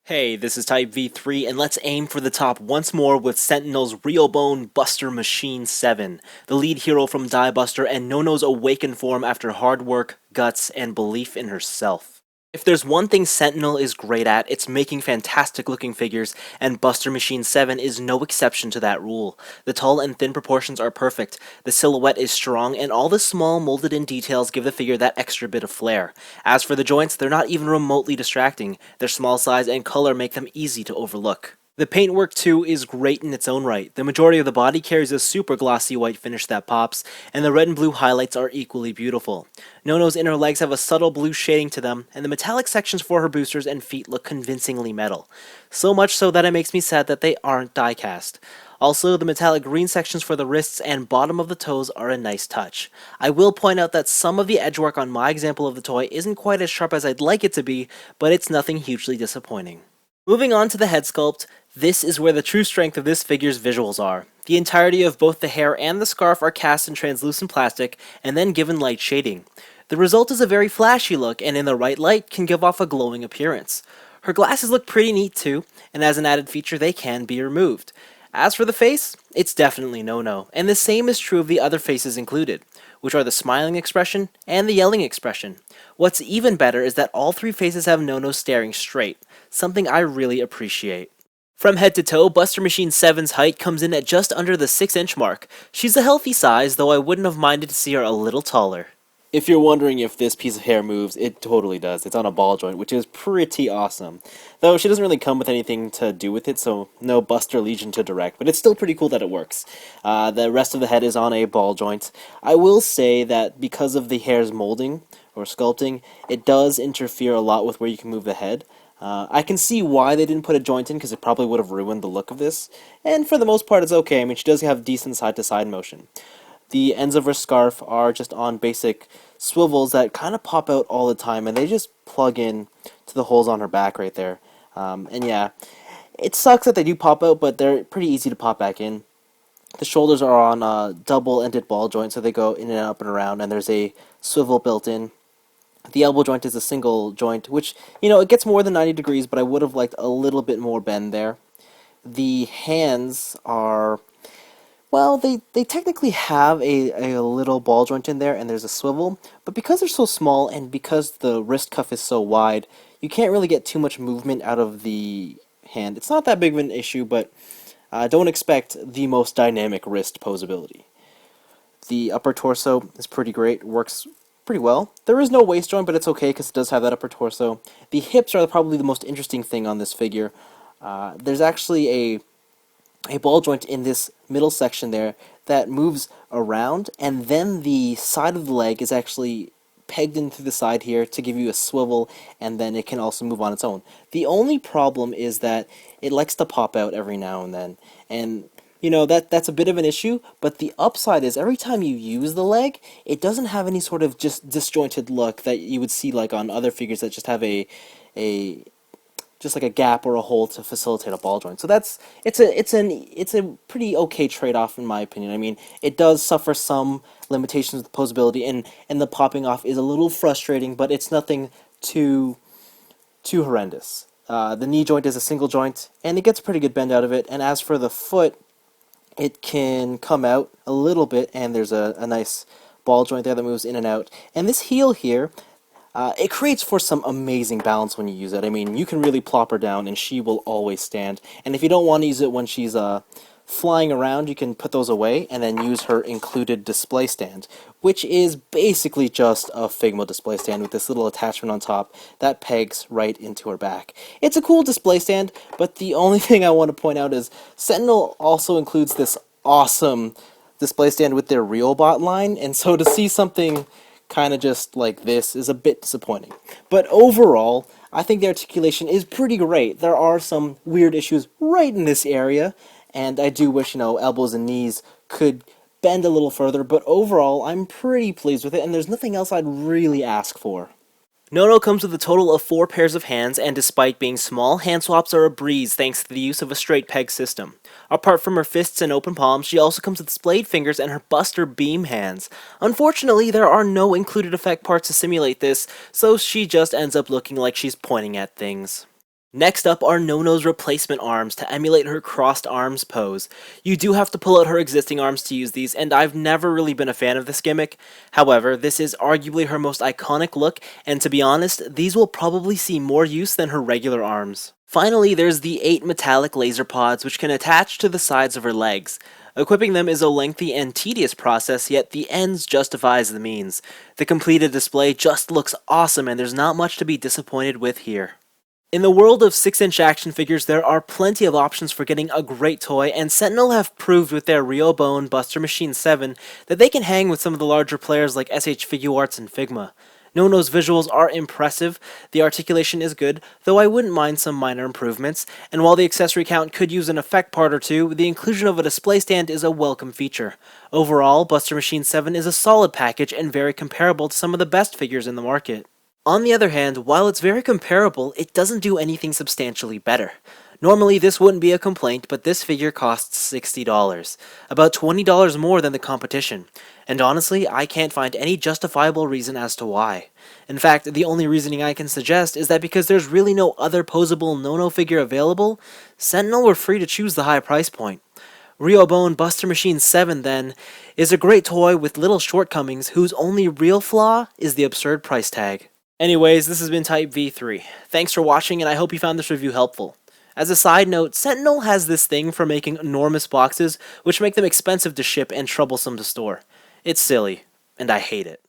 Hey, this is Type V3, and let's aim for the top once more with Sentinel's RIO Buster Machine 7, the lead hero from Diebuster and Nono's awakened form after hard work, guts, and belief in herself. If there's one thing Sentinel is great at, it's making fantastic looking figures, and Buster Machine 7 is no exception to that rule. The tall and thin proportions are perfect, the silhouette is strong, and all the small molded in details give the figure that extra bit of flair. As for the joints, they're not even remotely distracting. Their small size and color make them easy to overlook. The paintwork too is great in its own right. The majority of the body carries a super glossy white finish that pops, and the red and blue highlights are equally beautiful. Nono's inner legs have a subtle blue shading to them, and the metallic sections for her boosters and feet look convincingly metal. So much so that it makes me sad that they aren't die-cast. Also, the metallic green sections for the wrists and bottom of the toes are a nice touch. I will point out that some of the edgework on my example of the toy isn't quite as sharp as I'd like it to be, but it's nothing hugely disappointing. Moving on to the head sculpt, this is where the true strength of this figure's visuals are. The entirety of both the hair and the scarf are cast in translucent plastic and then given light shading. The result is a very flashy look, and in the right light can give off a glowing appearance. Her glasses look pretty neat too, and as an added feature they can be removed. As for the face, it's definitely no-no, and the same is true of the other faces included, which are the smiling expression and the yelling expression. What's even better is that all three faces have no-no staring straight, something I really appreciate. From head to toe, Buster Machine 7's height comes in at just under the 6-inch mark. She's a healthy size, though I wouldn't have minded to see her a little taller. If you're wondering if this piece of hair moves, it totally does. It's on a ball joint, which is pretty awesome. Though she doesn't really come with anything to do with it, so no Buster Legion to direct, but it's still pretty cool that it works. The rest of the head is on a ball joint. I will say that because of the hair's molding, or sculpting, it does interfere a lot with where you can move the head. I can see why they didn't put a joint in, because it probably would have ruined the look of this, and for the most part it's okay. I mean, she does have decent side-to-side motion. The ends of her scarf are just on basic swivels that kind of pop out all the time, and they just plug in to the holes on her back right there. And yeah, it sucks that they do pop out, but they're pretty easy to pop back in. The shoulders are on a double-ended ball joint, so they go in and up and around, and there's a swivel built in. The elbow joint is a single joint, which, it gets more than 90 degrees, but I would have liked a little bit more bend there. The hands are, well, they technically have a little ball joint in there, and there's a swivel, but because they're so small and because the wrist cuff is so wide, you can't really get too much movement out of the hand. It's not that big of an issue, but don't expect the most dynamic wrist posability. The upper torso is pretty great, works pretty well. There is no waist joint, but it's okay because it does have that upper torso. The hips are probably the most interesting thing on this figure. There's actually a ball joint in this middle section there that moves around, and then the side of the leg is actually pegged into the side here to give you a swivel, and then it can also move on its own. The only problem is that it likes to pop out every now and then, and that's a bit of an issue, but the upside is every time you use the leg, it doesn't have any sort of just disjointed look that you would see like on other figures that just have a just like a gap or a hole to facilitate a ball joint. So it's a pretty okay trade-off in my opinion. I mean, it does suffer some limitations with posability, and the popping off is a little frustrating, but it's nothing too horrendous. The knee joint is a single joint, and it gets a pretty good bend out of it. And as for the foot, it can come out a little bit, and there's a nice ball joint there that moves in and out. And this heel here, it creates for some amazing balance when you use it. I mean, you can really plop her down, and she will always stand. And if you don't want to use it when she's flying around, you can put those away and then use her included display stand, which is basically just a Figma display stand with this little attachment on top that pegs right into her back. It's a cool display stand, but the only thing I want to point out is Sentinel also includes this awesome display stand with their RIO line, and so to see something kind of just like this is a bit disappointing. But overall, I think the articulation is pretty great. There are some weird issues right in this area, and I do wish, elbows and knees could bend a little further, but overall, I'm pretty pleased with it, and there's nothing else I'd really ask for. Nono comes with a total of 4 pairs of hands, and despite being small, hand swaps are a breeze thanks to the use of a straight peg system. Apart from her fists and open palms, she also comes with splayed fingers and her Buster beam hands. Unfortunately, there are no included effect parts to simulate this, so she just ends up looking like she's pointing at things. Next up are Nono's replacement arms to emulate her crossed arms pose. You do have to pull out her existing arms to use these, and I've never really been a fan of this gimmick. However, this is arguably her most iconic look, and to be honest, these will probably see more use than her regular arms. Finally, there's the 8 metallic laser pods which can attach to the sides of her legs. Equipping them is a lengthy and tedious process, yet the ends justifies the means. The completed display just looks awesome, and there's not much to be disappointed with here. In the world of 6-inch action figures, there are plenty of options for getting a great toy, and Sen-Ti-Nel have proved with their RIO Bone Buster Machine 7 that they can hang with some of the larger players like SH Figuarts and Figma. Nono's visuals are impressive, the articulation is good, though I wouldn't mind some minor improvements, and while the accessory count could use an effect part or two, the inclusion of a display stand is a welcome feature. Overall, Buster Machine 7 is a solid package and very comparable to some of the best figures in the market. On the other hand, while it's very comparable, it doesn't do anything substantially better. Normally this wouldn't be a complaint, but this figure costs $60, about $20 more than the competition, and honestly, I can't find any justifiable reason as to why. In fact, the only reasoning I can suggest is that because there's really no other posable Nono figure available, Sen-Ti-Nel were free to choose the high price point. RIO Bone Buster Machine 7, then, is a great toy with little shortcomings whose only real flaw is the absurd price tag. Anyways, this has been Type V3. Thanks for watching, and I hope you found this review helpful. As a side note, Sen-Ti-Nel has this thing for making enormous boxes, which make them expensive to ship and troublesome to store. It's silly, and I hate it.